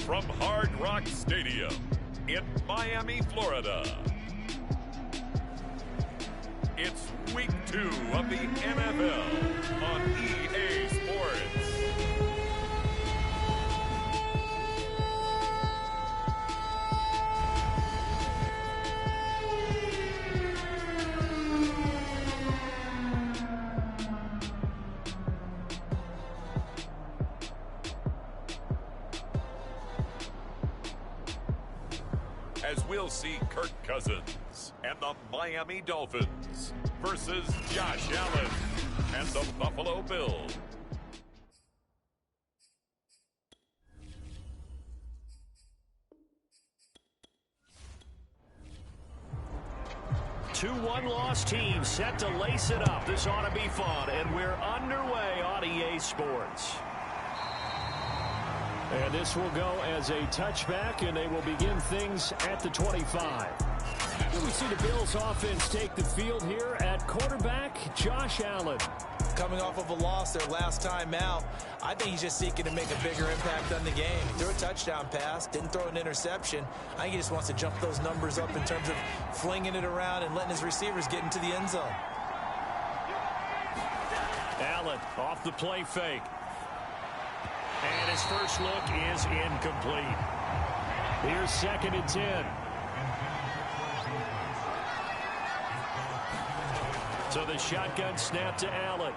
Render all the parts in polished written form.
from Hard Rock Stadium in Miami, Florida. It's week 2 of the NFL on EA Sports. As we'll see Kirk Cousins and the Miami Dolphins versus Josh Allen and the Buffalo Bills. Two one-loss teams set to lace it up. This ought to be fun, and we're underway on EA Sports. And this will go as a touchback, and they will begin things at the 25. Here we see the Bills offense take the field here at quarterback, Josh Allen. Coming off of a loss their last time out, I think he's just seeking to make a bigger impact on the game. He threw a touchdown pass, didn't throw an interception. I think he just wants to jump those numbers up in terms of flinging it around and letting his receivers get into the end zone. Allen off the play fake. And his first look is incomplete. Here's 2nd and 10. So the shotgun snap to Allen.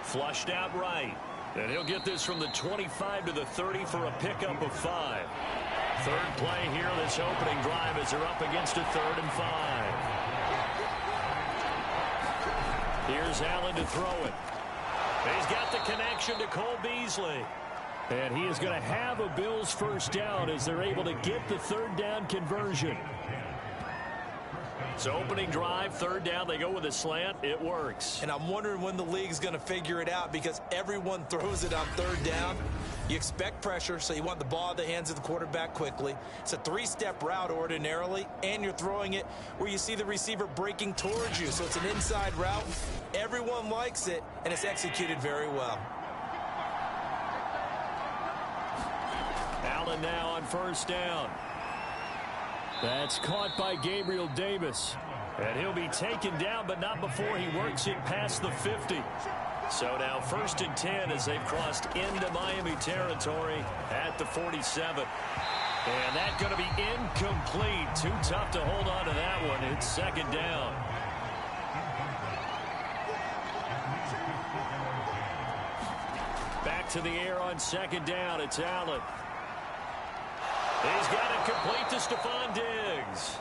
Flushed out right. And he'll get this from the 25 to the 30 for a pickup of 5. Third play here, this opening drive as they're up against a 3rd and 5. Here's Allen to throw it. He's got the connection to Cole Beasley. And he is going to have a Bills first down as they're able to get the 3rd down conversion. So opening drive, 3rd down, they go with a slant. It works. And I'm wondering when the league's going to figure it out because everyone throws it on 3rd down. You expect pressure, so you want the ball in the hands of the quarterback quickly. It's a 3-step route ordinarily, and you're throwing it where you see the receiver breaking towards you. So it's an inside route. Everyone likes it, and it's executed very well. Allen now on 1st down. That's caught by Gabriel Davis. And he'll be taken down, but not before he works it past the 50. So now 1st and 10 as they've crossed into Miami territory at the 47. And that's going to be incomplete. Too tough to hold on to that one. It's 2nd down. Back to the air on 2nd down. It's Allen. He's got it complete to Stephon Diggs.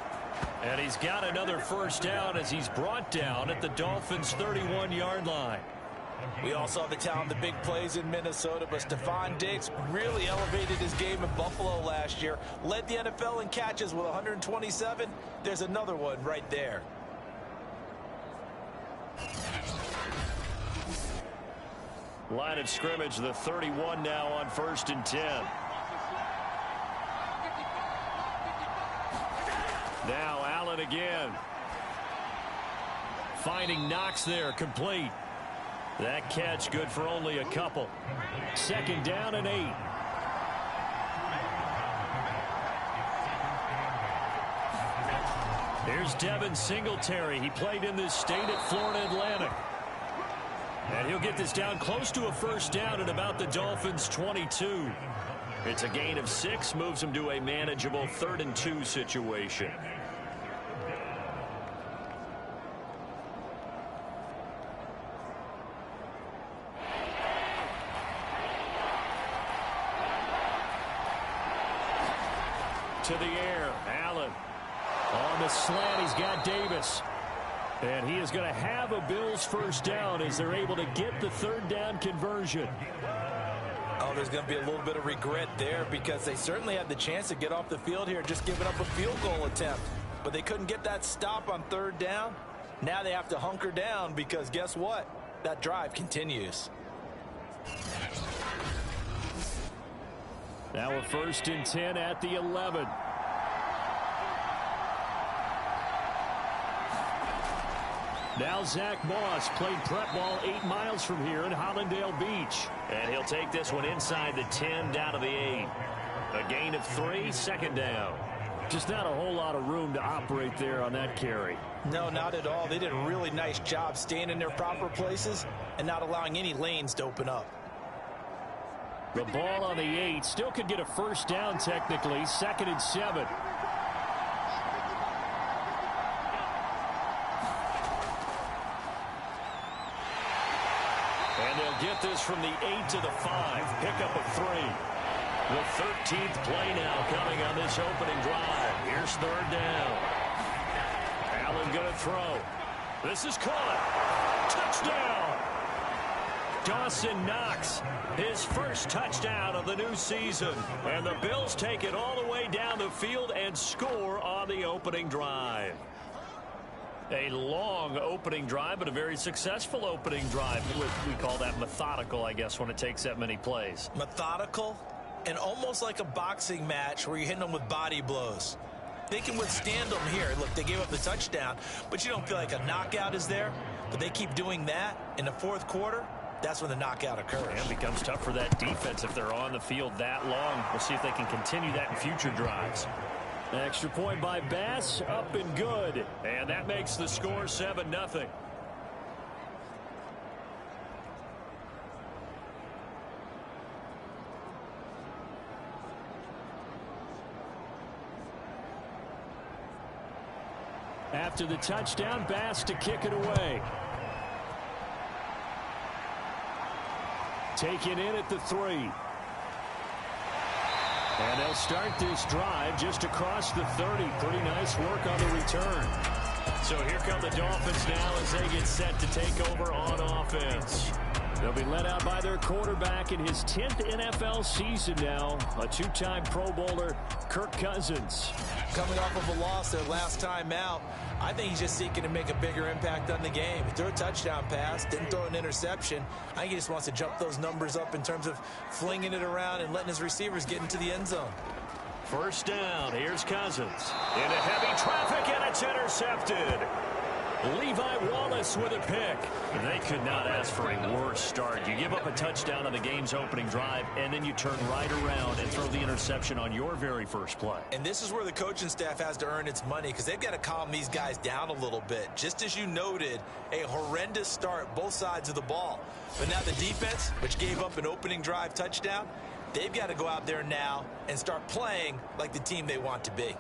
And he's got another first down as he's brought down at the Dolphins' 31-yard line. We all saw the talent, the big plays in Minnesota, but Stephon Diggs really elevated his game in Buffalo last year. Led the NFL in catches with 127. There's another one right there. Line of scrimmage, the 31 now on 1st and 10. Now Allen again. Finding Knox there, complete. That catch good for only a couple. 2nd down and 8. Here's Devin Singletary. He played in this state at Florida Atlantic. And he'll get this down close to a first down at about the Dolphins' 22. It's a gain of 6, moves him to a manageable 3rd and 2 situation. To the air, Allen. On the slant, he's got Davis. And he is going to have a Bills first down as they're able to get the 3rd down conversion. Oh, there's going to be a little bit of regret there because they certainly had the chance to get off the field here just giving up a field goal attempt. But they couldn't get that stop on 3rd down. Now they have to hunker down because guess what? That drive continues. Now a 1st and 10 at the 11. Now Zach Moss played prep ball 8 miles from here in Hollandale Beach. And he'll take this one inside the 10 down to the 8. A gain of 3, second down. Just not a whole lot of room to operate there on that carry. No, not at all. They did a really nice job staying in their proper places and not allowing any lanes to open up. The ball on the 8 still could get a first down technically, 2nd and 7. And they'll get this from the 8 to the 5. Pickup of 3. The 13th play now coming on this opening drive. Here's 3rd down. Allen going to throw. This is caught. Touchdown. Dawson Knox, his first touchdown of the new season. And the Bills take it all the way down the field and score on the opening drive. A long opening drive, but a very successful opening drive. We call that methodical, I guess, when it takes that many plays. Methodical and almost like a boxing match where you're hitting them with body blows. They can withstand them here. Look, they gave up the touchdown, but you don't feel like a knockout is there. But they keep doing that in the 4th quarter. That's when the knockout occurs. And it becomes tough for that defense if they're on the field that long. We'll see if they can continue that in future drives. Extra point by Bass, up and good. And that makes the score 7-0. After the touchdown, Bass to kick it away. Taken in at the 3. And they'll start this drive just across the 30. Pretty nice work on the return. So here come the Dolphins now as they get set to take over on offense. They'll be led out by their quarterback in his 10th NFL season now. A 2-time Pro Bowler, Kirk Cousins. Coming off of a loss their last time out, I think he's just seeking to make a bigger impact on the game. He threw a touchdown pass, didn't throw an interception. I think he just wants to jump those numbers up in terms of flinging it around and letting his receivers get into the end zone. First down, here's Cousins. Into heavy traffic, and it's intercepted. Levi Wallace with a pick. They could not ask for a worse start. You give up a touchdown on the game's opening drive, and then you turn right around and throw the interception on your very first play. And this is where the coaching staff has to earn its money because they've got to calm these guys down a little bit. Just as you noted, a horrendous start both sides of the ball. But now the defense, which gave up an opening drive touchdown, they've got to go out there now and start playing like the team they want to be.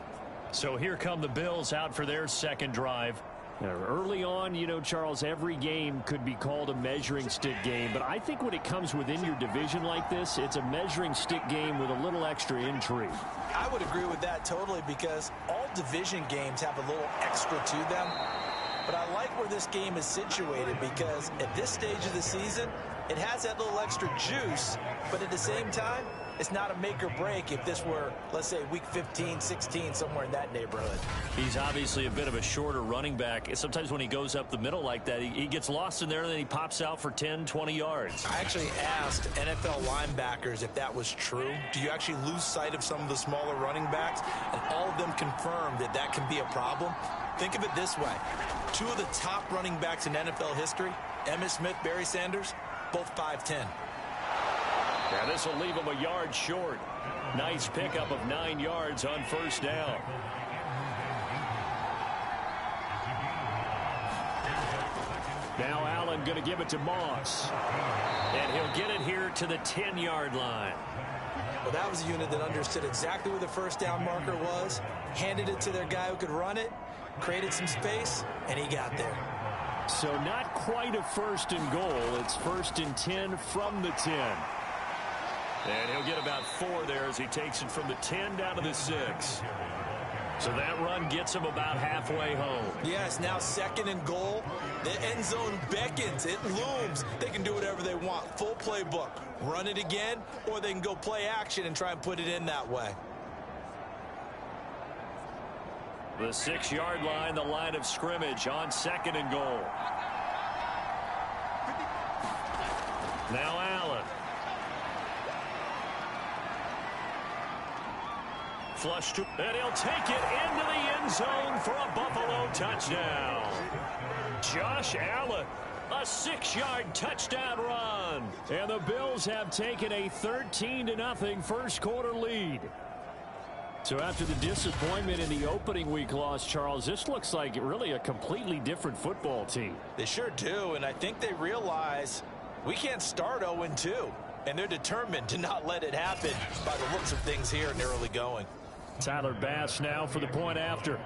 So here come the Bills out for their second drive. Early on, you know, Charles, every game could be called a measuring stick game. But I think when it comes within your division like this, it's a measuring stick game with a little extra intrigue. I would agree with that totally because all division games have a little extra to them. But I like where this game is situated because at this stage of the season, it has that little extra juice. But at the same time, it's not a make or break if this were, let's say, week 15, 16, somewhere in that neighborhood. He's obviously a bit of a shorter running back. Sometimes when he goes up the middle like that, he gets lost in there and then he pops out for 10, 20 yards. I actually asked NFL linebackers if that was true. Do you actually lose sight of some of the smaller running backs? And all of them confirmed that that can be a problem. Think of it this way. 2 of the top running backs in NFL history, Emmitt Smith, Barry Sanders, both 5'10". Now this will leave him a yard short. Nice pickup of 9 yards on first down. Now Allen going to give it to Moss. And he'll get it here to the 10-yard line. Well, that was a unit that understood exactly where the first down marker was, handed it to their guy who could run it, created some space, and he got there. So not quite a 1st and goal. It's 1st and 10 from the 10. And he'll get about 4 there as he takes it from the 10 down to the 6. So that run gets him about halfway home. Yes, now 2nd and goal. The end zone beckons. It looms. They can do whatever they want. Full playbook. Run it again, or they can go play action and try and put it in that way. The 6-yard line, the line of scrimmage on 2nd and goal. Now Allen. Flush to, and he'll take it into the end zone for a Buffalo touchdown. Josh Allen. A 6-yard touchdown run. And the Bills have taken a 13-0 first quarter lead. So after the disappointment in the opening week loss, Charles, this looks like really a completely different football team. They sure do, and I think they realize we can't start 0-2. And they're determined to not let it happen by the looks of things here in the early going. Tyler Bass now for the point after.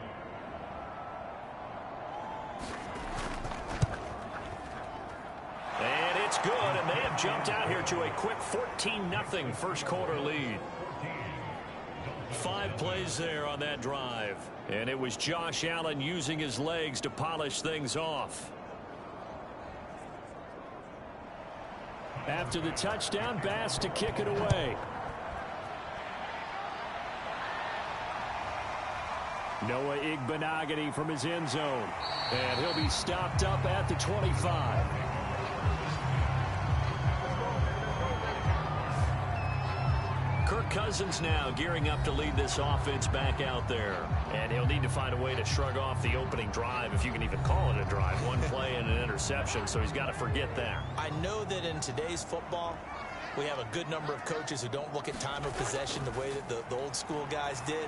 And it's good, and they have jumped out here to a quick 14-0 first quarter lead. 5 plays there on that drive. And it was Josh Allen using his legs to polish things off. After the touchdown, Bass to kick it away. Noah Igbenogany from his end zone. And he'll be stopped up at the 25. Kirk Cousins now gearing up to lead this offense back out there. And he'll need to find a way to shrug off the opening drive, if you can even call it a drive. One play and an interception, so he's got to forget that. I know that in today's football, we have a good number of coaches who don't look at time of possession the way that the old school guys did.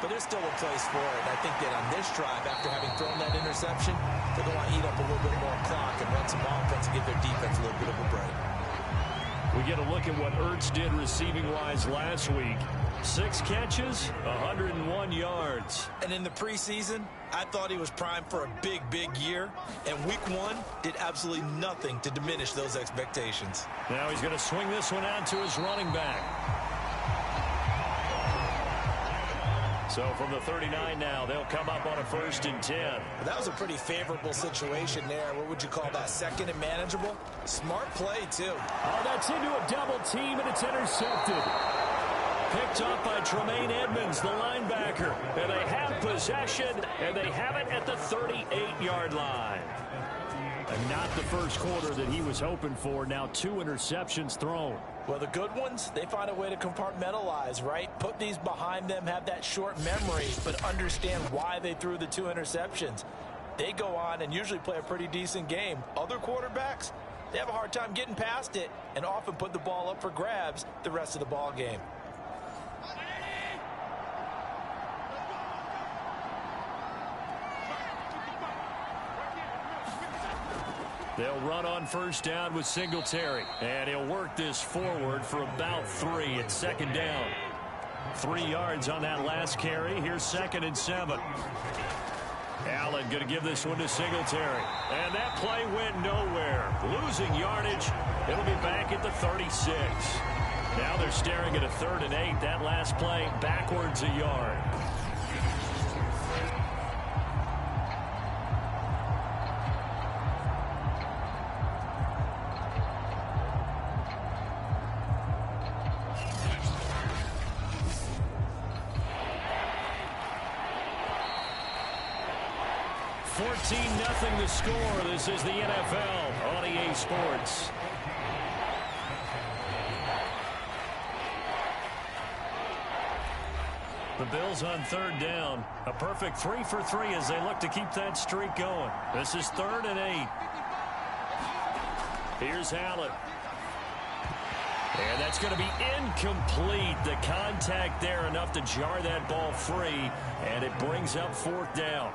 But there's still a place for it. And I think that on this drive, after having thrown that interception, they're going to eat up a little bit more clock and run some offense and give their defense a little bit of a break. We get a look at what Ertz did receiving-wise last week. 6 catches, 101 yards. And in the preseason, I thought he was primed for a big, big year. And week 1 did absolutely nothing to diminish those expectations. Now he's going to swing this one out to his running back. So from the 39 now, they'll come up on a 1st and 10. That was a pretty favorable situation there. What would you call that? Second and manageable? Smart play, too. Oh, that's into a double team, and it's intercepted. Picked up by Tremaine Edmonds, the linebacker. And they have possession, and they have it at the 38-yard line. And not the first quarter that he was hoping for. Now 2 interceptions thrown. Well, the good ones, they find a way to compartmentalize, right? Put these behind them, have that short memory, but understand why they threw the 2 interceptions. They go on and usually play a pretty decent game. Other quarterbacks, they have a hard time getting past it and often put the ball up for grabs the rest of the ball game. They'll run on 1st down with Singletary. And he'll work this forward for about 3 at 2nd down. 3 yards on that last carry. Here's 2nd and 7. Allen going to give this one to Singletary. And that play went nowhere. Losing yardage. It'll be back at the 36. Now they're staring at a 3rd and 8. That last play backwards a yard. Nothing to score. This is the NFL on EA Sports. The Bills on 3rd down. A perfect 3 for 3 as they look to keep that streak going. This is 3rd and 8. Here's Allen. And that's going to be incomplete. The contact there enough to jar that ball free. And it brings up 4th down.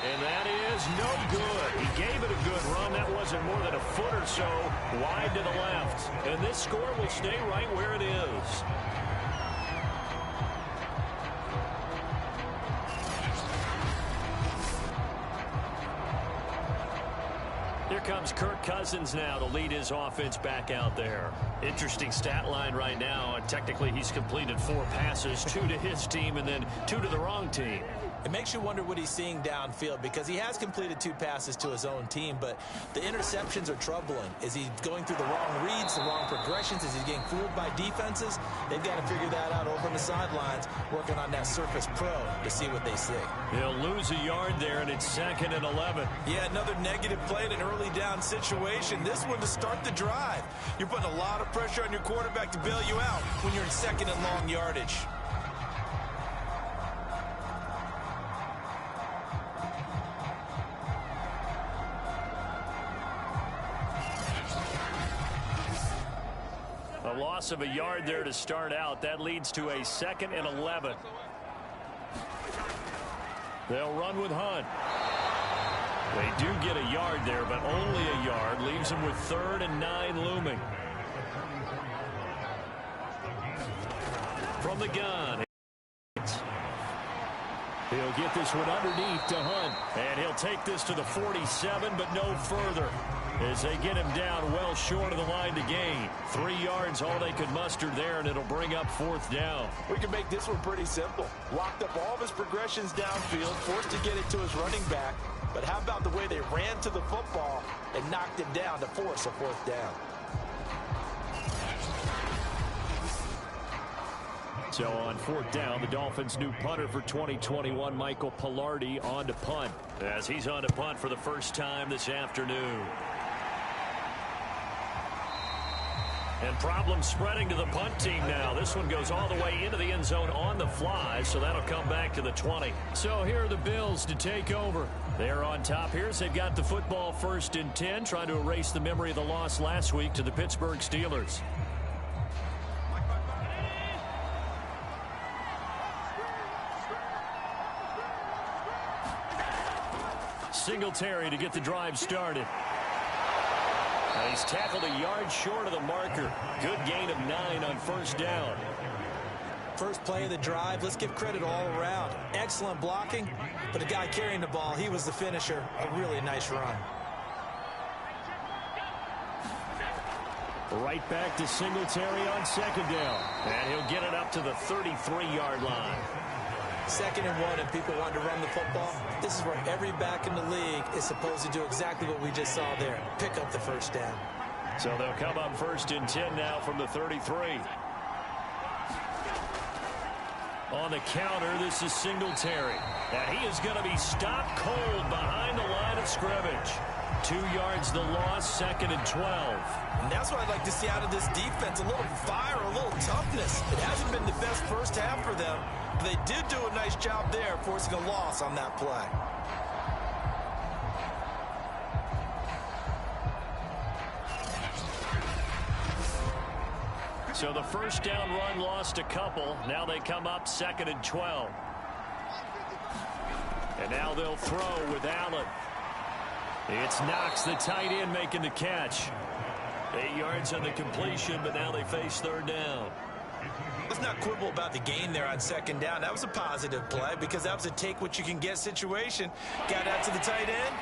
And that is no good. He gave it a good run. That wasn't more than a foot or so wide to the left. And this score will stay right where it is. Here comes Kirk Cousins now to lead his offense back out there. Interesting stat line right now. Technically, he's completed 4 passes, 2 to his team and then 2 to the wrong team. It makes you wonder what he's seeing downfield because he has completed 2 passes to his own team, but the interceptions are troubling. Is he going through the wrong reads, the wrong progressions? Is he getting fooled by defenses? They've got to figure that out over on the sidelines, working on that Surface Pro to see what they see. He'll lose a yard there, and it's 2nd and 11. Yeah, another negative play in an early down situation. This one to start the drive. You're putting a lot of pressure on your quarterback to bail you out when you're in 2nd and long yardage. loss of a yard there to start out. That leads to a 2nd and 11. They'll run with Hunt. They do get a yard there, but only a yard. Leaves them with 3rd and 9 looming. From the gun. He'll get this one underneath to Hunt. And he'll take this to the 47, but no further, as they get him down well short of the line to gain. 3 yards, all they could muster there, and it'll bring up 4th down. We can make this one pretty simple. Locked up all of his progressions downfield, forced to get it to his running back. But how about the way they ran to the football and knocked him down to force a 4th down? So on 4th down, the Dolphins' new punter for 2021, Michael Palardy, on to punt, as he's on to punt for the first time this afternoon. And problems spreading to the punt team now. This one goes all the way into the end zone on the fly, so that'll come back to the 20. So here are the Bills to take over. They're on top here as they've got the football 1st and 10, trying to erase the memory of the loss last week to the Pittsburgh Steelers. Singletary to get the drive started. He's tackled a yard short of the marker. Good gain of 9 on 1st down. First play of the drive, let's give credit all around. Excellent blocking, but the guy carrying the ball, he was the finisher. A really nice run. Right back to Singletary on 2nd down. And he'll get it up to the 33-yard line. 2nd and 1, and people want to run the football. This is where every back in the league is supposed to do exactly what we just saw there. Pick up the 1st down. So they'll come up 1st and 10 now from the 33. On the counter, this is Singletary. And he is going to be stopped cold behind the line of scrimmage. 2 yards the loss, 2nd and 12. And that's what I'd like to see out of this defense. A little fire, a little toughness. It hasn't been the best first half for them. They did do a nice job there, forcing a loss on that play. So the 1st down run lost a couple. Now they come up 2nd and 12. And now they'll throw with Allen. It's Knox, the tight end, making the catch. 8 yards on the completion, but now they face 3rd down. Let's not quibble about the gain there on 2nd down. That was a positive play because that was a take-what-you-can-get situation. Got out to the tight end.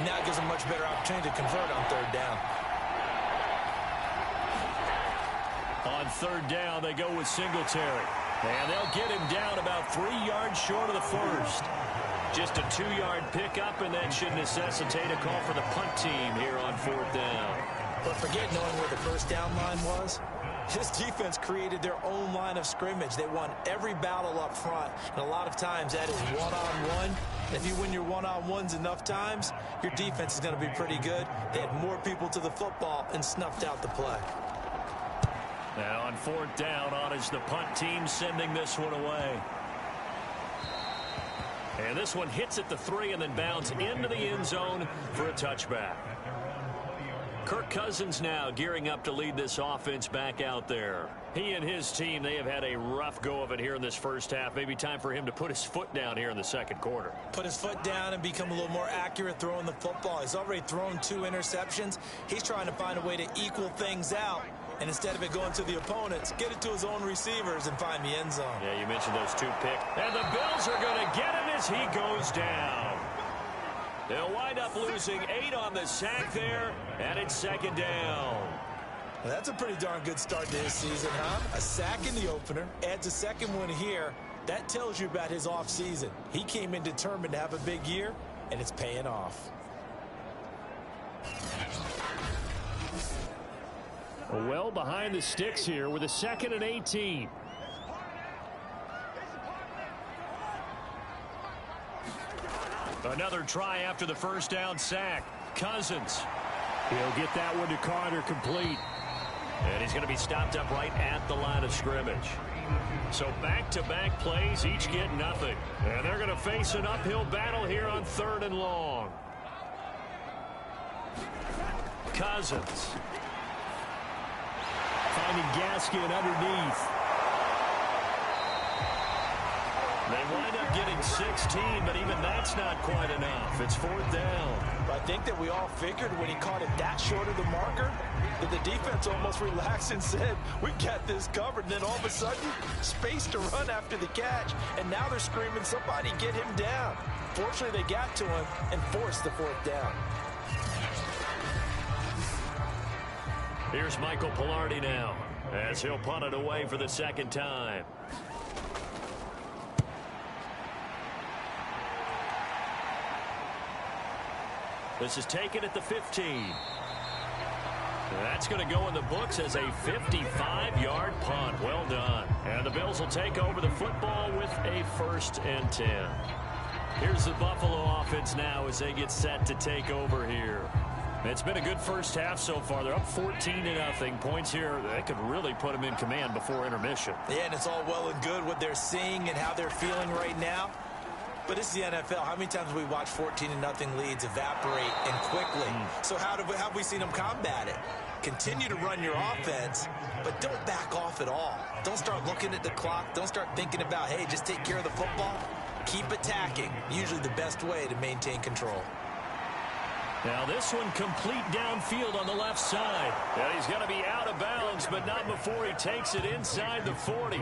Now it gives them a much better opportunity to convert on 3rd down. On 3rd down, they go with Singletary. And they'll get him down about 3 yards short of the 1st. Just a 2-yard pickup, and that should necessitate a call for the punt team here on 4th down. But forget knowing where the 1st down line was. This defense created their own line of scrimmage. They won every battle up front, and a lot of times that is one-on-one. If you win your one-on-ones enough times, your defense is going to be pretty good. They had more people to the football and snuffed out the play. Now on 4th down, on is the punt team, sending this one away. And this one hits at the 3 and then bounds into the end zone for a touchback. Kirk Cousins now gearing up to lead this offense back out there. He and his team, they have had a rough go of it here in this first half. Maybe time for him to put his foot down here in the 2nd quarter. Put his foot down and become a little more accurate throwing the football. He's already thrown 2 interceptions. He's trying to find a way to equal things out. And instead of it going to the opponents, get it to his own receivers and find the end zone. Yeah, you mentioned those 2 picks. And the Bills are going to get him as he goes down. They'll wind up losing 8 on the sack there, and it's 2nd down. Well, that's a pretty darn good start to this season, huh? A sack in the opener, adds a 2nd one here. That tells you about his offseason. He came in determined to have a big year, and it's paying off. Well behind the sticks here with a 2nd and 18. Another try after the 1st down sack. Cousins. He'll get that one to Carter complete. And he's going to be stopped up right at the line of scrimmage. So back-to-back plays, each get nothing. And they're going to face an uphill battle here on 3rd and long. Cousins finding Gaskin underneath. They wind up getting 16, but even that's not quite enough. It's 4th down. I think that we all figured when he caught it that short of the marker that the defense almost relaxed and said, we got this covered. And then all of a sudden, space to run after the catch. And now they're screaming, somebody get him down. Fortunately, they got to him and forced the 4th down. Here's Michael Palardy now as he'll punt it away for the 2nd time. This is taken at the 15. That's going to go in the books as a 55-yard punt. Well done. And the Bills will take over the football with a 1st and 10. Here's the Buffalo offense now as they get set to take over here. It's been a good first half so far. They're up 14-0. Points here, they could really put them in command before intermission. Yeah, and it's all well and good what they're seeing and how they're feeling right now. But it's the NFL. How many times have we watched 14-0 leads evaporate and quickly? So how have we seen them combat it? Continue to run your offense, but don't back off at all. Don't start looking at the clock. Don't start thinking about, hey, just take care of the football. Keep attacking. Usually the best way to maintain control. Now this one complete downfield on the left side. And he's going to be out of bounds, but not before he takes it inside the 40.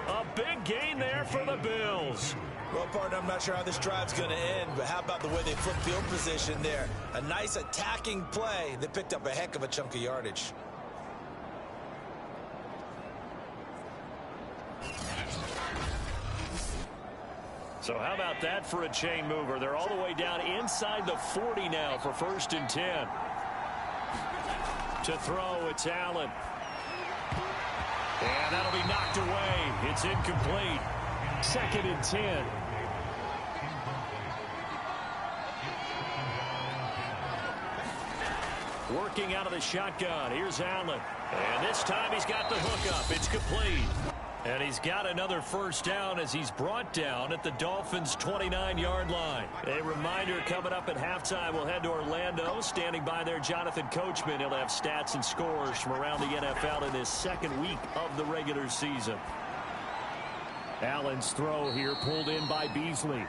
A big gain there for the Bills. Well, partner, I'm not sure how this drive's going to end, but how about the way they flip field position there? A nice attacking play that picked up a heck of a chunk of yardage. So how about that for a chain mover? They're all the way down inside the 40 now for 1st and 10. To throw, it's Allen. And that'll be knocked away. It's incomplete. 2nd and 10. Working out of the shotgun. Here's Allen. And this time he's got the hook up. It's complete. And he's got another 1st down as he's brought down at the Dolphins' 29-yard line. A reminder coming up at halftime, we'll head to Orlando. Standing by there, Jonathan Coachman. He'll have stats and scores from around the NFL in his 2nd week of the regular season. Allen's throw here pulled in by Beasley.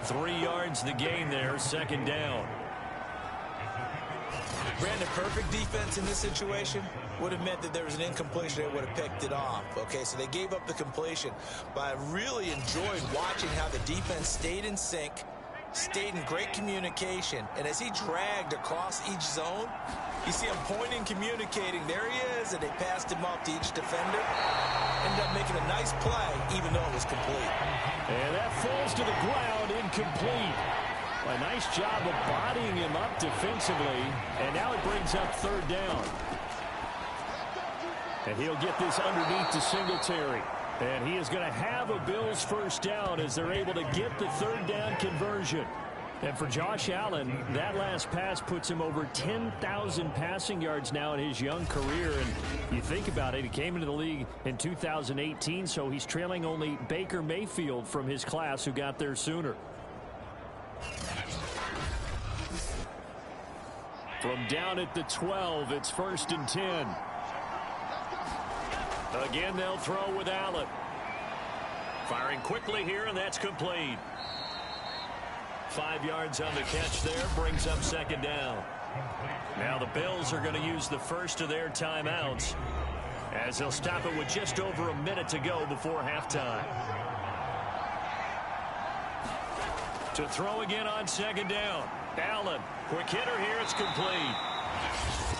3 yards the gain there, 2nd down. Brandon, perfect defense in this situation would have meant that there was an incompletion that would have picked it off. Okay, so they gave up the completion. But I really enjoyed watching how the defense stayed in sync, stayed in great communication, and as he dragged across each zone, you see him pointing, communicating. There he is, and they passed him off to each defender. Ended up making a nice play, even though it was complete. And that falls to the ground, incomplete. A nice job of bodying him up defensively, and now it brings up 3rd down. And he'll get this underneath to Singletary. And he is going to have a Bills 1st down as they're able to get the 3rd down conversion. And for Josh Allen, that last pass puts him over 10,000 passing yards now in his young career. And you think about it, he came into the league in 2018, so he's trailing only Baker Mayfield from his class who got there sooner. From down at the 12, it's 1st and 10. Again, they'll throw with Allen. Firing quickly here, and that's complete. 5 yards on the catch there, brings up 2nd down. Now the Bills are going to use the first of their timeouts as they'll stop it with just over a minute to go before halftime. To throw again on 2nd down. Allen, quick hitter here, it's complete.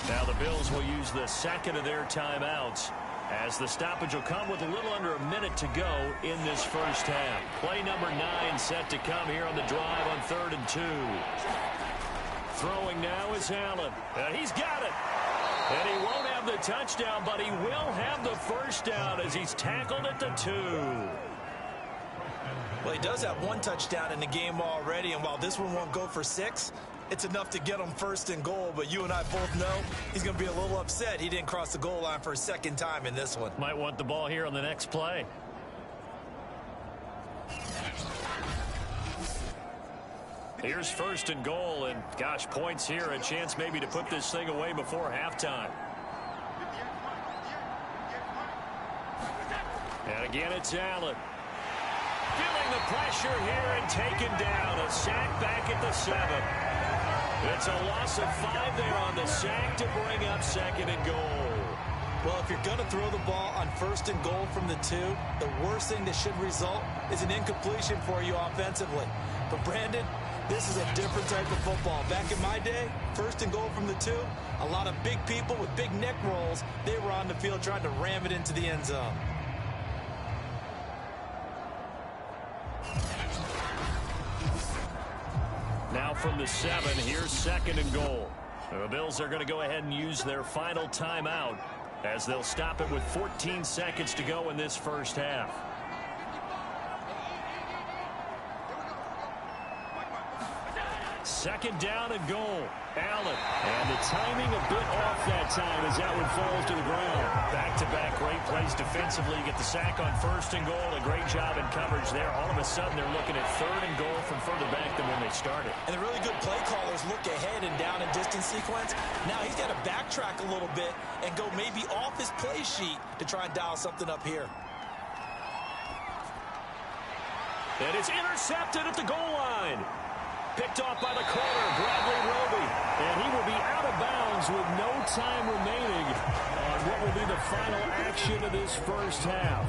Now the Bills will use the 2nd of their timeouts as the stoppage will come with a little under a minute to go in this 1st half. Play number 9 set to come here on the drive on 3rd and 2. Throwing now is Allen. And he's got it. And he won't have the touchdown, but he will have the 1st down as he's tackled at the 2. Well, he does have 1 touchdown in the game already, and while this one won't go for 6, it's enough to get him 1st and goal. But you and I both know he's going to be a little upset he didn't cross the goal line for a 2nd time in this one. Might want the ball here on the next play. Here's 1st and goal, and gosh, points here, a chance maybe to put this thing away before halftime. And again, it's Allen. Feeling the pressure here and taken down. A sack back at the 7. It's a loss of 5 there on the sack to bring up 2nd and goal. Well, if you're going to throw the ball on 1st and goal from the 2, the worst thing that should result is an incompletion for you offensively. But, Brandon, this is a different type of football. Back in my day, 1st and goal from the 2, a lot of big people with big neck rolls, they were on the field trying to ram it into the end zone. Now from the 7, here's 2nd and goal. The Bills are going to go ahead and use their final timeout as they'll stop it with 14 seconds to go in this first half. Second down and goal. Allen. And the timing a bit off that time as that one falls to the ground. Back-to-back great plays defensively. You get the sack on 1st and goal. A great job in coverage there. All of a sudden, they're looking at 3rd and goal from further back than when they started. And the really good play callers look ahead and down and distance sequence. Now he's got to backtrack a little bit and go maybe off his play sheet to try and dial something up here. And it's intercepted at the goal line. Picked off by the corner, Bradley Roby. And he will be out of bounds with no time remaining on what will be the final action of this first half.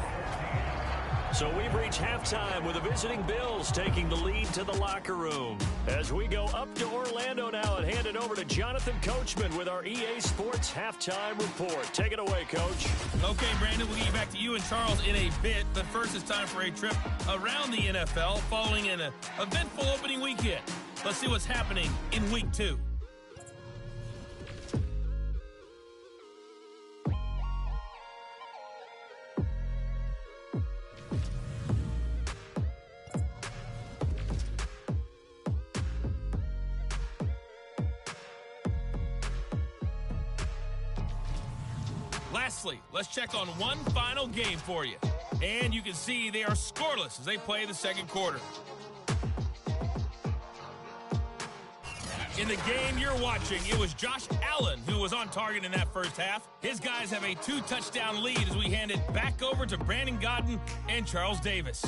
So we've reached halftime with the visiting Bills taking the lead to the locker room. As we go up to Orlando now and hand it over to Jonathan Coachman with our EA Sports Halftime Report. Take it away, Coach. Okay, Brandon, we'll get back to you and Charles in a bit. But first, it's time for a trip around the NFL following an eventful opening weekend. Let's see what's happening in Week 2. Lastly, let's check on one final game for you. And you can see they are scoreless as they play the second quarter. In the game you're watching, it was Josh Allen who was on target in that first half. His guys have a 2-touchdown lead as we hand it back over to Brandon Gaudin and Charles Davis.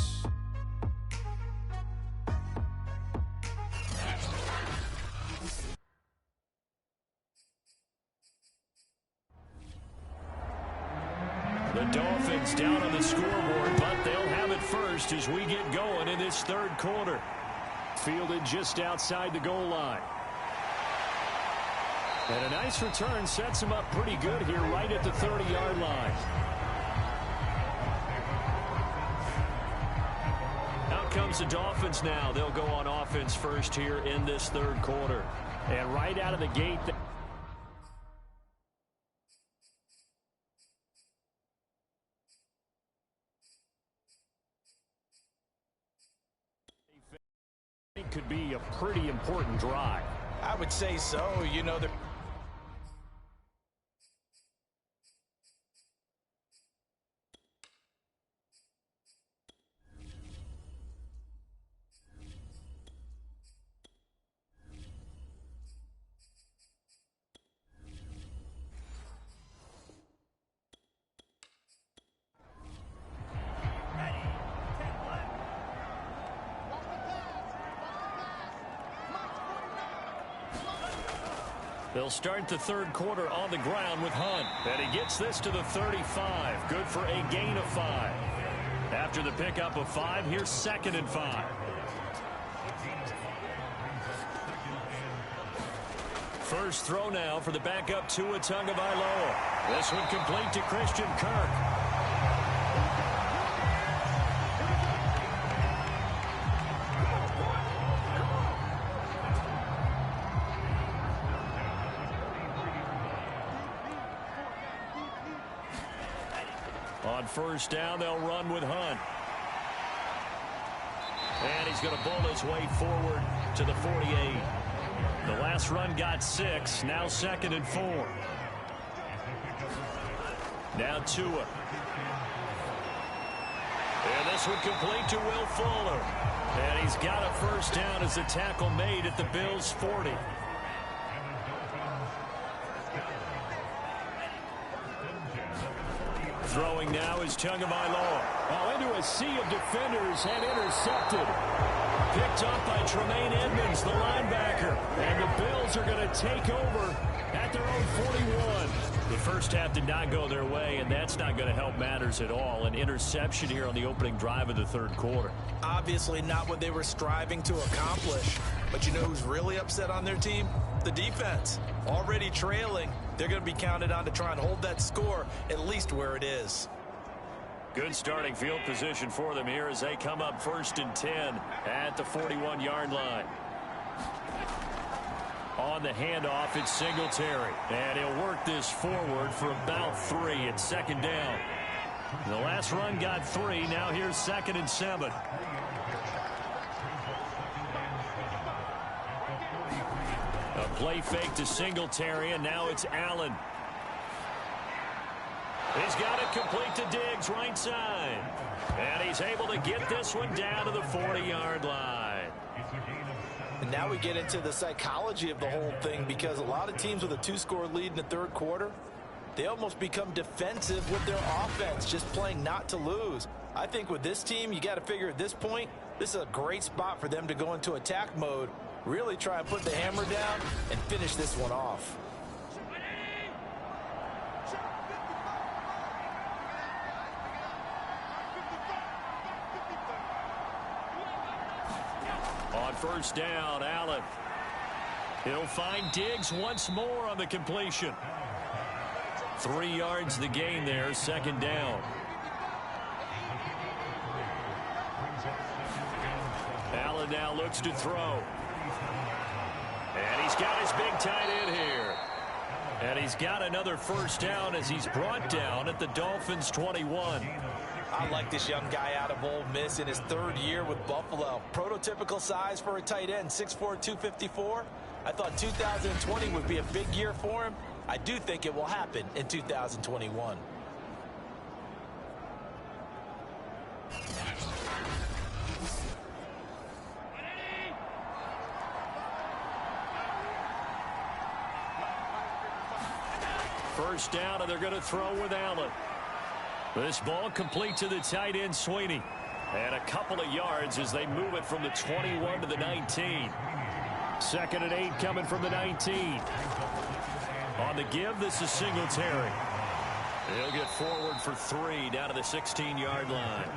The Dolphins down on the scoreboard, but they'll have it first as we get going in this third quarter. Fielded just outside the goal line. And a nice return sets him up pretty good here right at the 30-yard line. Out comes the Dolphins now. They'll go on offense first here in this third quarter. And right out of the gate... could be a pretty important drive. I would say so. You know, they'll start the third quarter on the ground with Hunt. And he gets this to the 35. Good for a gain of 5. After the pickup of 5, here's 2nd and 5. First throw now for the backup Tua Tagovailoa. This one complete to Christian Kirk. On first down, they'll run with Hunt. And he's going to bull his way forward to the 48. The last run got 6. Now 2nd and 4. Now Tua. And this one complete to Will Fuller. And he's got a first down as the tackle made at the Bills' 40. Throwing now is Tagovailoa. Now into a sea of defenders and intercepted. Picked up by Tremaine Edmonds, the linebacker. And the Bills are going to take over at their own 41. The first half did not go their way, and that's not going to help matters at all. An interception here on the opening drive of the third quarter. Obviously not what they were striving to accomplish. But you know who's really upset on their team? The defense. Already trailing, they're going to be counted on to try and hold that score at least where it is. Good starting field position for them here as they come up 1st and 10 at the 41-yard line. On the handoff, it's Singletary. And he'll work this forward for about 3. It's 2nd down. The last run got 3. Now here's 2nd and 7. A play fake to Singletary, and now it's Allen. He's got it complete to Diggs, right side. And he's able to get this one down to the 40-yard line. And now we get into the psychology of the whole thing, because a lot of teams with a 2-score lead in the third quarter, they almost become defensive with their offense, just playing not to lose. I think with this team, you got to figure at this point, this is a great spot for them to go into attack mode, really try and put the hammer down and finish this one off. On 1st down, Allen. He'll find Diggs once more on the completion. 3 yards the gain there, 2nd down. Allen now looks to throw. And he's got his big tight end here. And he's got another 1st down as he's brought down at the Dolphins' 21. I like this young guy out of Ole Miss in his 3rd year with Buffalo. Prototypical size for a tight end, 6'4", 254. I thought 2020 would be a big year for him. I do think it will happen in 2021. First down, and they're going to throw with Allen. This ball complete to the tight end, Sweeney. And a couple of yards as they move it from the 21 to the 19. 2nd and 8 coming from the 19. On the give, this is Singletary. He'll get forward for 3 down to the 16-yard line.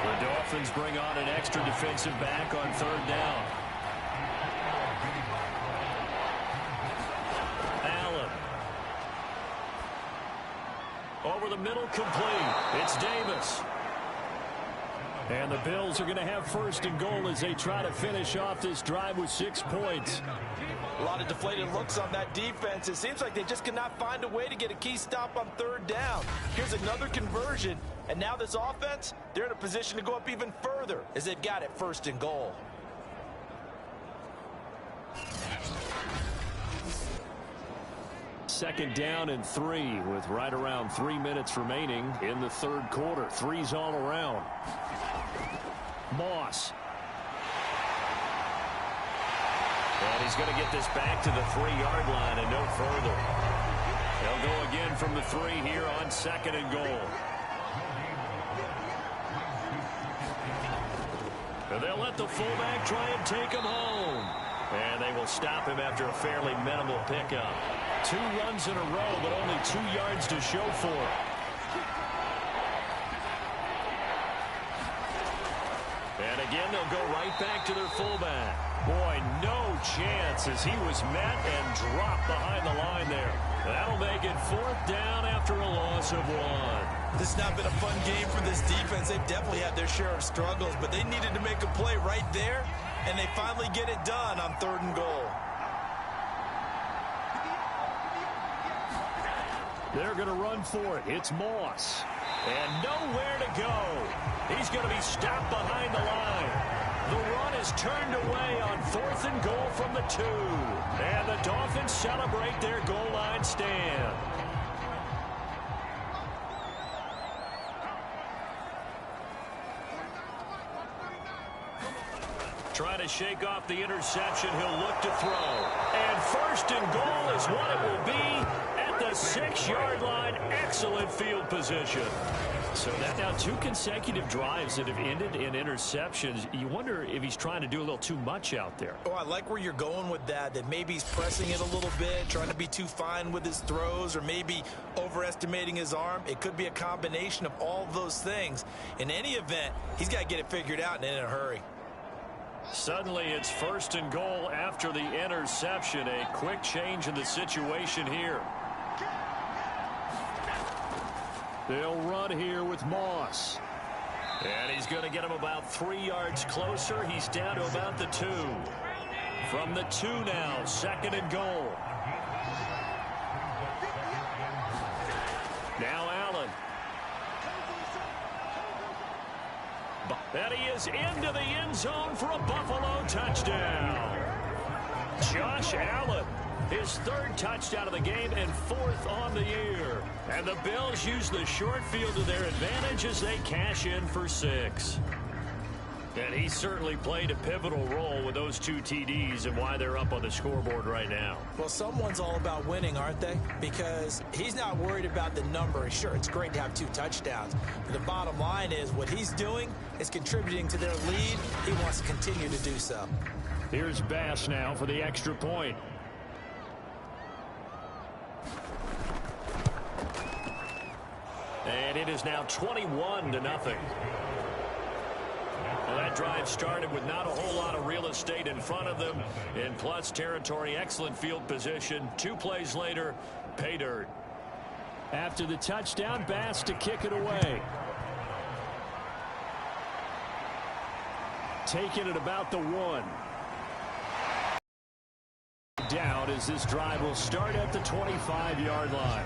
The Dolphins bring on an extra defensive back on 3rd down. Allen. Over the middle, complete. It's Davis. And the Bills are going to have 1st and goal as they try to finish off this drive with 6 points. A lot of deflated looks on that defense. It seems like they just cannot find a way to get a key stop on 3rd down. Here's another conversion, and now this offense, they're in a position to go up even further as they've got it 1st and goal. Second down and 3 with right around 3 minutes remaining in the third quarter. 3's all around. Moss. And he's going to get this back to the 3-yard line and no further. They'll go again from the 3 here on 2nd and goal. And they'll let the fullback try and take him home. And they will stop him after a fairly minimal pickup. 2 runs in a row, but only 2 yards to show for it. And again, they'll go right back to their fullback. Boy, no chance as he was met and dropped behind the line there. That'll make it 4th down after a loss of 1. This has not been a fun game for this defense. They've definitely had their share of struggles, but they needed to make a play right there, and they finally get it done on 3rd and goal. They're going to run for it. It's Moss. And nowhere to go. He's going to be stopped behind the line. The run is turned away on 4th and goal from the 2. And the Dolphins celebrate their goal line stand. Trying to shake off the interception. He'll look to throw. And 1st and goal is what it will be at at the 6-yard line. Excellent field position. So that now 2 consecutive drives that have ended in interceptions. You wonder if he's trying to do a little too much out there. Oh, I like where you're going with that maybe he's pressing it a little bit, trying to be too fine with his throws, or maybe overestimating his arm. It could be a combination of all of those things. In any event, he's got to get it figured out and in a hurry. Suddenly it's 1st and goal after the interception. A quick change in the situation here. They'll run here with Moss. And he's going to get him about 3 yards closer. He's down to about the 2. From the 2 now, 2nd and goal. Now Allen. And he is into the end zone for a Buffalo touchdown. Josh Allen, his 3rd touchdown of the game and 4th on the year. And the Bills use the short field to their advantage as they cash in for 6. And he certainly played a pivotal role with those 2 TDs and why they're up on the scoreboard right now. Well, someone's all about winning, aren't they? Because he's not worried about the number. Sure, it's great to have 2 touchdowns. But the bottom line is what he's doing is contributing to their lead. He wants to continue to do so. Here's Bass now for the extra point. And it is now 21-0. Well, that drive started with not a whole lot of real estate in front of them. In plus territory, excellent field position. 2 plays later, pay dirt. After the touchdown, Bass to kick it away. Taking it about the 1. Down as this drive will start at the 25-yard line.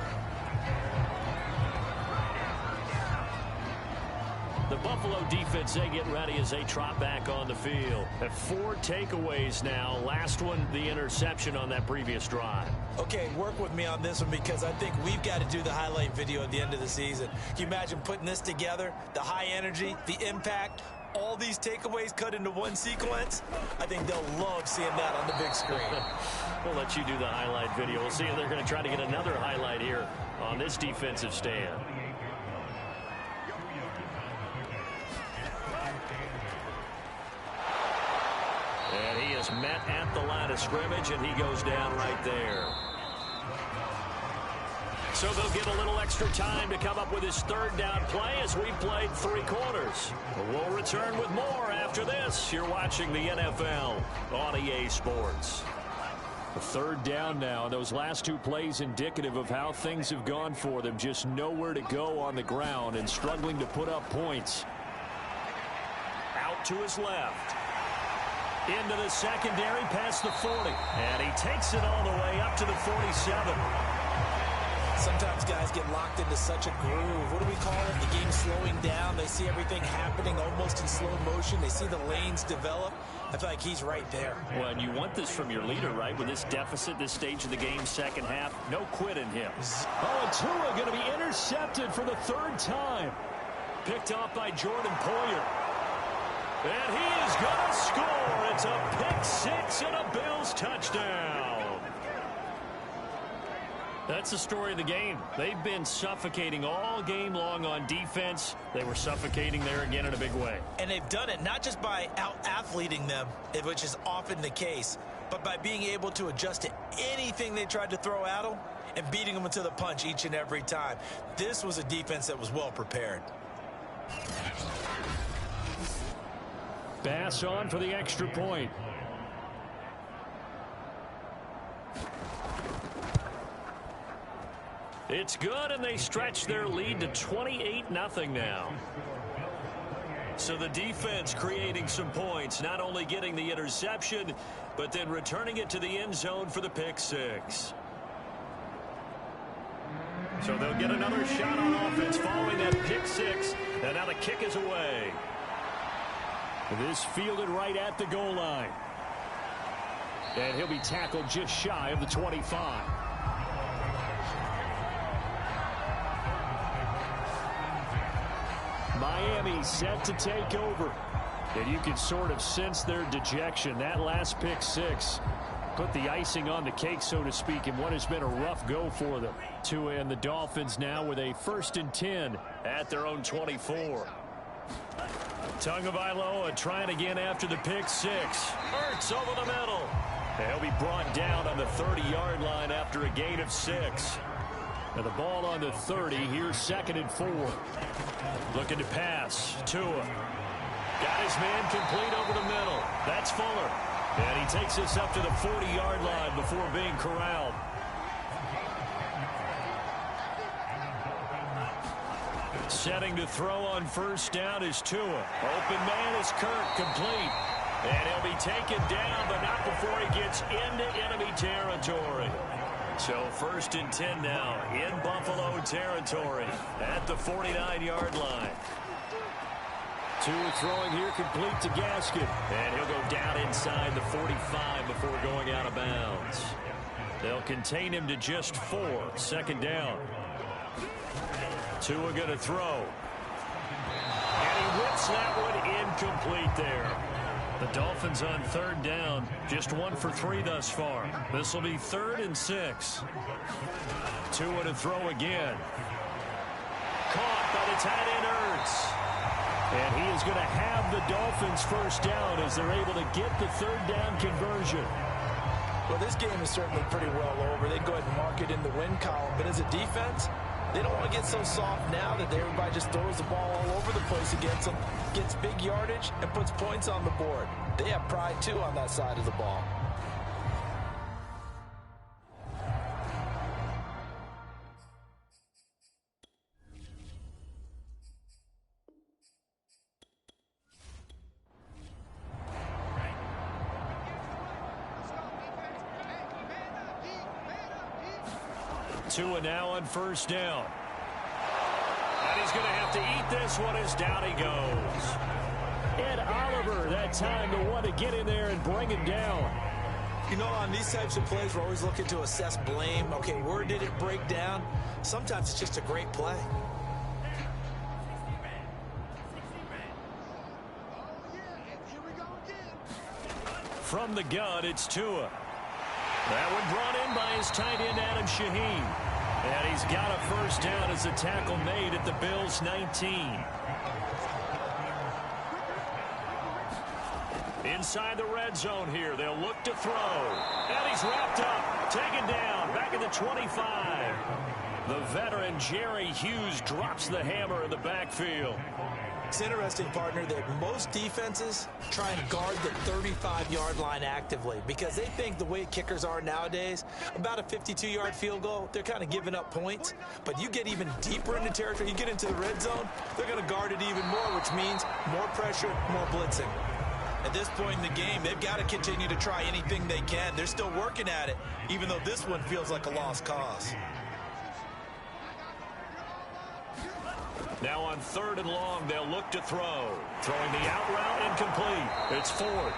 The Buffalo defense, they get ready as they trot back on the field. 4 takeaways now. Last one, the interception on that previous drive. Okay, work with me on this one because I think we've got to do the highlight video at the end of the season. Can you imagine putting this together? The high energy, the impact, all these takeaways cut into one sequence? I think they'll love seeing that on the big screen. We'll let you do the highlight video. We'll see if they're going to try to get another highlight here on this defensive stand. And he is met at the line of scrimmage, and he goes down right there. So they'll get a little extra time to come up with his 3rd down play as we played 3 quarters. We'll return with more after this. You're watching the NFL on EA Sports. The 3rd down now. Those last 2 plays indicative of how things have gone for them. Just nowhere to go on the ground and struggling to put up points. Out to his left. Into the secondary past the 40. And he takes it all the way up to the 47. Sometimes guys get locked into such a groove. What do we call it? The game slowing down. They see everything happening almost in slow motion. They see the lanes develop. I feel like he's right there. Well, and you want this from your leader, right? With this deficit, this stage of the game, 2nd half, no quit in him. Oh, and Tua going to be intercepted for the 3rd time. Picked off by Jordan Poyer. And he is going to score. It's a pick 6 and a Bills touchdown. That's the story of the game. They've been suffocating all game long on defense. They were suffocating there again in a big way. And they've done it not just by out-athleting them, which is often the case, but by being able to adjust to anything they tried to throw at them and beating them into the punch each and every time. This was a defense that was well prepared. Bass on for the extra point. It's good, and they stretch their lead to 28-0 now. So the defense creating some points, not only getting the interception, but then returning it to the end zone for the pick 6. So they'll get another shot on offense following that pick 6, and now the kick is away. This fielded right at the goal line. And he'll be tackled just shy of the 25. Miami set to take over. And you can sort of sense their dejection. That last pick 6 put the icing on the cake, so to speak, in what has been a rough go for them. Tua and the Dolphins now with a 1st and 10 at their own 24. Tagovailoa trying again after the pick six. Hurts over the middle. He'll be brought down on the 30-yard line after a gain of 6. And the ball on the 30. Here's 2nd and 4. Looking to pass. Tua. Got his man complete over the middle. That's Fuller. And he takes this up to the 40-yard line before being corralled. Setting to throw on 1st down is Tua. Open man is Kirk, complete. And he'll be taken down, but not before he gets into enemy territory. So 1st and 10 now in Buffalo territory at the 49-yard line. Tua throwing here complete to Gaskin. And he'll go down inside the 45 before going out of bounds. They'll contain him to just 4. 2nd down. Tua going to throw. And he whips that one incomplete there. The Dolphins on 3rd down. Just 1 for 3 thus far. This will be 3rd and 6. Tua to throw again. Caught by the tight end Ertz. And he is going to have the Dolphins 1st down as they're able to get the 3rd down conversion. Well, this game is certainly pretty well over. They go ahead and mark it in the win column. But as a defense, they don't want to get so soft now that everybody just throws the ball all over the place against them, gets big yardage, and puts points on the board. They have pride, too, on that side of the ball. Tua now on 1st down. And he's going to have to eat this one as down he goes. Ed Oliver, that time, the one to get in there and bring him down. You know, on these types of plays, we're always looking to assess blame. Okay, where did it break down? Sometimes it's just a great play. From the gun, it's Tua. That one brought in by his tight end, Adam Shaheen. And he's got a 1st down as a tackle made at the Bills' 19. Inside the red zone here, they'll look to throw. And he's wrapped up, taken down, back at the 25. The veteran Jerry Hughes drops the hammer in the backfield. It's interesting, partner, that most defenses try and guard the 35-yard line actively because they think the way kickers are nowadays, about a 52-yard field goal, they're kind of giving up points. But you get even deeper into territory, you get into the red zone, they're going to guard it even more, which means more pressure, more blitzing. At this point in the game, they've got to continue to try anything they can. They're still working at it, even though this one feels like a lost cause. Now on 3rd and long, they'll look to throw. Throwing the out route incomplete. It's Ford.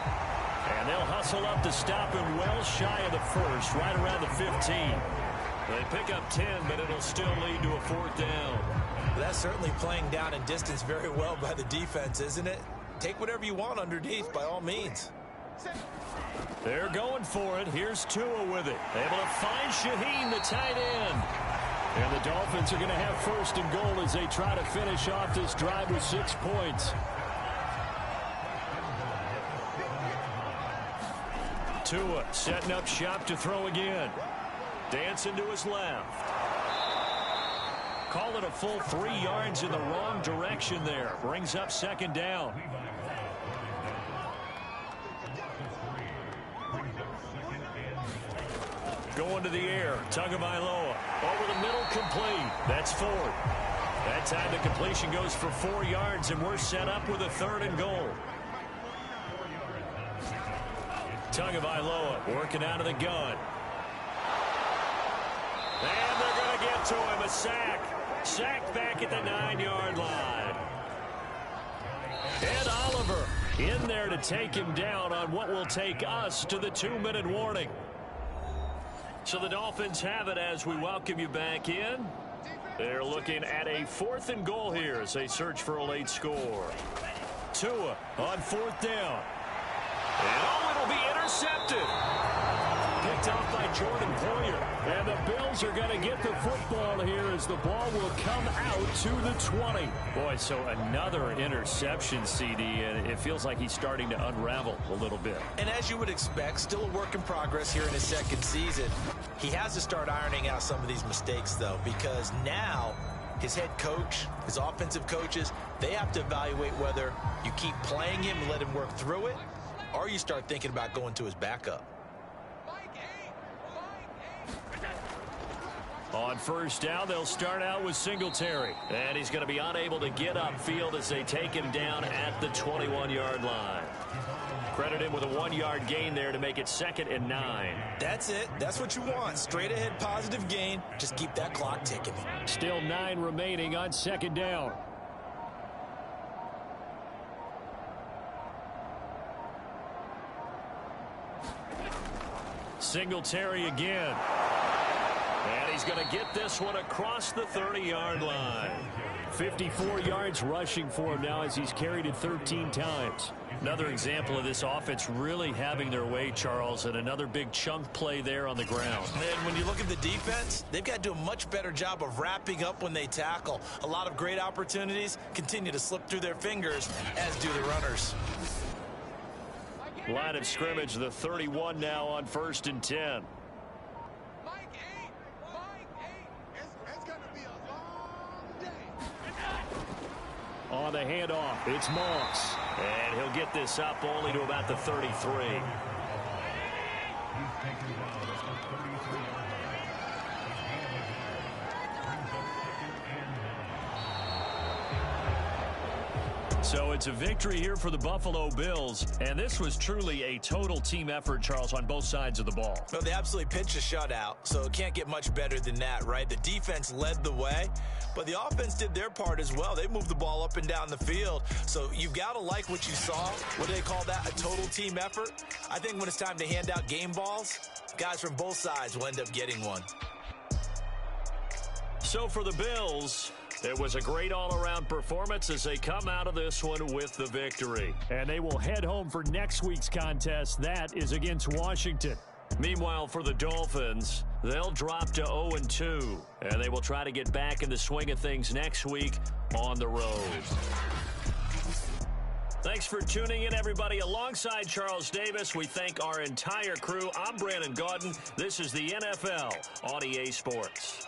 And they'll hustle up to stop him well shy of the 1st, right around the 15. They pick up 10, but it'll still lead to a 4th down. That's certainly playing down in distance very well by the defense, isn't it? Take whatever you want underneath, by all means. They're going for it. Here's Tua with it. Able to find Shaheen, the tight end. And the Dolphins are going to have 1st and goal as they try to finish off this drive with 6 points. Tua setting up shop to throw again. Dancing to his left. Call it a full 3 yards in the wrong direction there. Brings up 2nd down. Going to the air. Tagovailoa. Over the middle, complete. That's Ford. That time the completion goes for 4 yards, and we're set up with a 3rd and goal. Tagovailoa working out of the gun. And they're going to get to him. A sack. Sacked back at the 9-yard line. Ed Oliver in there to take him down on what will take us to the 2-minute warning. So the Dolphins have it as we welcome you back in. They're looking at a 4th and goal here as they search for a late score. Tua on 4th down. And it'll be intercepted. picked off by Jordan Poyer. And the Bills are going to get the football here as the ball will come out to the 20. Boy, so another interception, CD, and it feels like he's starting to unravel a little bit. And as you would expect, still a work in progress here in his second season. He has to start ironing out some of these mistakes, though, because now his head coach, his offensive coaches, they have to evaluate whether you keep playing him and let him work through it, or you start thinking about going to his backup. On first down, they'll start out with Singletary. And he's going to be unable to get upfield as they take him down at the 21-yard line. Credit him with a 1-yard gain there to make it 2nd and 9. That's it. That's what you want. Straight ahead positive gain. Just keep that clock ticking. Still 9 remaining on 2nd down. Singletary again. And he's going to get this one across the 30-yard line. 54 yards rushing for him now as he's carried it 13 times. Another example of this offense really having their way, Charles, and another big chunk play there on the ground. And when you look at the defense, they've got to do a much better job of wrapping up when they tackle. A lot of great opportunities continue to slip through their fingers, as do the runners. Line of scrimmage, the 31 now on 1st and 10. On the handoff, it's Moss. And he'll get this up only to about the 33. So it's a victory here for the Buffalo Bills, and this was truly a total team effort, Charles, on both sides of the ball. Well, they absolutely pitched a shutout, so it can't get much better than that, right? The defense led the way, but the offense did their part as well. They moved the ball up and down the field, so you've got to like what you saw. What do they call that? A total team effort? I think when it's time to hand out game balls, guys from both sides will end up getting one. So for the Bills, it was a great all-around performance as they come out of this one with the victory. And they will head home for next week's contest. That is against Washington. Meanwhile, for the Dolphins, they'll drop to 0-2. And they will try to get back in the swing of things next week on the road. Thanks for tuning in, everybody. Alongside Charles Davis, we thank our entire crew. I'm Brandon Gaudin. This is the NFL on EA Sports.